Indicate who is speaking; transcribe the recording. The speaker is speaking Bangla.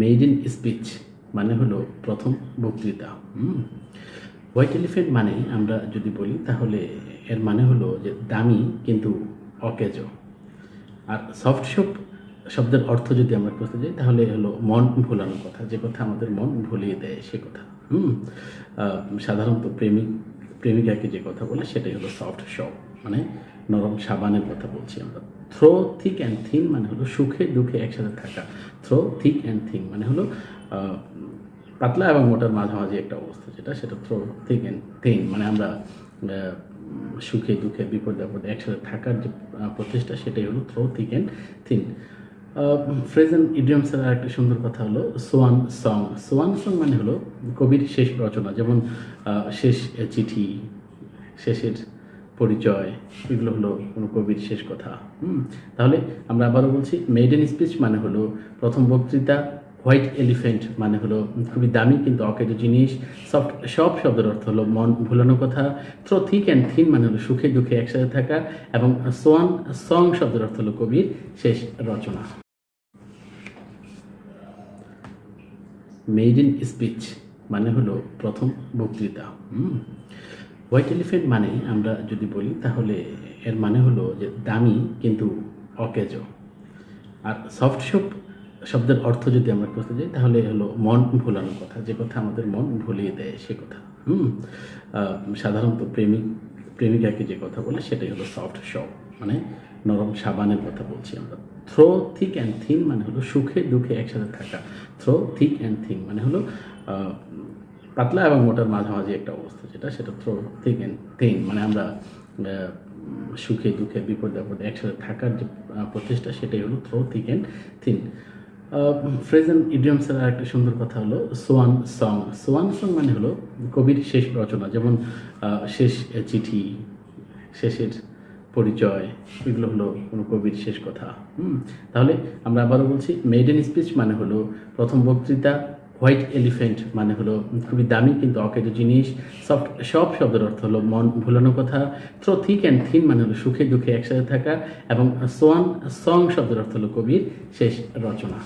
Speaker 1: মেড ইন স্পিচ মানে হলো প্রথম বক্তৃতা। হোয়াইট এলিফ্যান্ট মানে আমরা যদি বলি তাহলে এর মানে হলো যে দামি কিন্তু অকেজো। আর সফট শব্দের অর্থ যদি আমরা করতে যাই তাহলে হলো মন ভোলানো কথা, যে কথা আমাদের মন ভুলিয়ে দেয় সে কথা। সাধারণত প্রেমিকাকে যে কথা বলে সেটাই হলো সফট শপ, মানে নরম সাবানের কথা বলছি আমরা। থ্রো থিক অ্যান্ড থিন মানে হলো সুখে দুঃখে একসাথে থাকা। থ্রো থিক অ্যান্ড থিন মানে হলো পাতলা এবং মোটার মাঝামাঝি একটা অবস্থা, সেটা থ্রো থিক অ্যান্ড থিন মানে আমরা সুখে দুঃখে বিপদে আপদে একসাথে থাকার যে প্রচেষ্টা সেটাই হলো through thick and thin. Phrase and ইডিয়মসের একটা সুন্দর কথা হলো সোয়ান সং। সোয়ান সং মানে হলো কবির শেষ রচনা, যেমন শেষ চিঠি, শেষের পরিচয়, এগুলো হলো কোনো কবির শেষ কথা। তাহলে আমরা আবারও বলছি, মেড ইন স্পিচ মানে হলো প্রথম বক্তৃতা। হোয়াইট এলিফ্যান্ট মানে হলো খুবই দামি কিন্তু অকেজো জিনিস। সব শব্দের অর্থ হলো মন ভুলানো কথা। থ্রো থিক অ্যান্ড থিন মানে হলো সুখে দুঃখে একসাথে থাকা। এবং সোয়ান সং শব্দের অর্থ হলো কবির শেষ রচনা। মেড ইন স্পিচ মানে হলো প্রথম বক্তৃতা। হোয়াইট এলিফ্যান্ট মানে আমরা যদি বলি তাহলে এর মানে হলো যে দামি কিন্তু অকেজো। আর সফট শব্দের অর্থ যদি আমরা করতে যাই তাহলে হলো মন ভোলানো কথা, যে কথা আমাদের মন ভুলিয়ে দেয় সে কথা। সাধারণত প্রেমিকাকে যে কথা বলে সেটাই হলো সফট শপ, মানে নরম সাবানের কথা বলছি আমরা। থ্রো থিক অ্যান্ড থিন মানে হলো সুখে দুঃখে একসাথে থাকা। থ্রো থিক অ্যান্ড থিন মানে হলো পাতলা এবং মোটার মাঝামাঝি একটা অবস্থা, সেটা থ্রো থিক অ্যান্ড থিন মানে আমরা সুখে দুঃখে বিপদে আপদে একসাথে থাকার যে প্রচেষ্টা সেটাই হলো through thick and thin. Phrase and ইডিয়মসের একটা সুন্দর কথা হলো সোয়ান সং। সোয়ান সং মানে হলো কবির শেষ রচনা, যেমন শেষ চিঠি, শেষের পরিচয়, এগুলো হলো কোনো কবির শেষ কথা। তাহলে আমরা আবারও বলছি, মেড ইন স্পিচ মানে হলো প্রথম বক্তৃতা। হোয়াইট এলিফ্যান্ট মানে হলো খুবই দামি কিন্তু অকেজো জিনিস। সব শব্দের অর্থ হলো মন ভুলানো কথা। থ্রো থিক অ্যান্ড থিন মানে হলো সুখে দুঃখে একসাথে থাকা। এবং সোয়ান সং শব্দের অর্থ হলো কবির শেষ রচনা।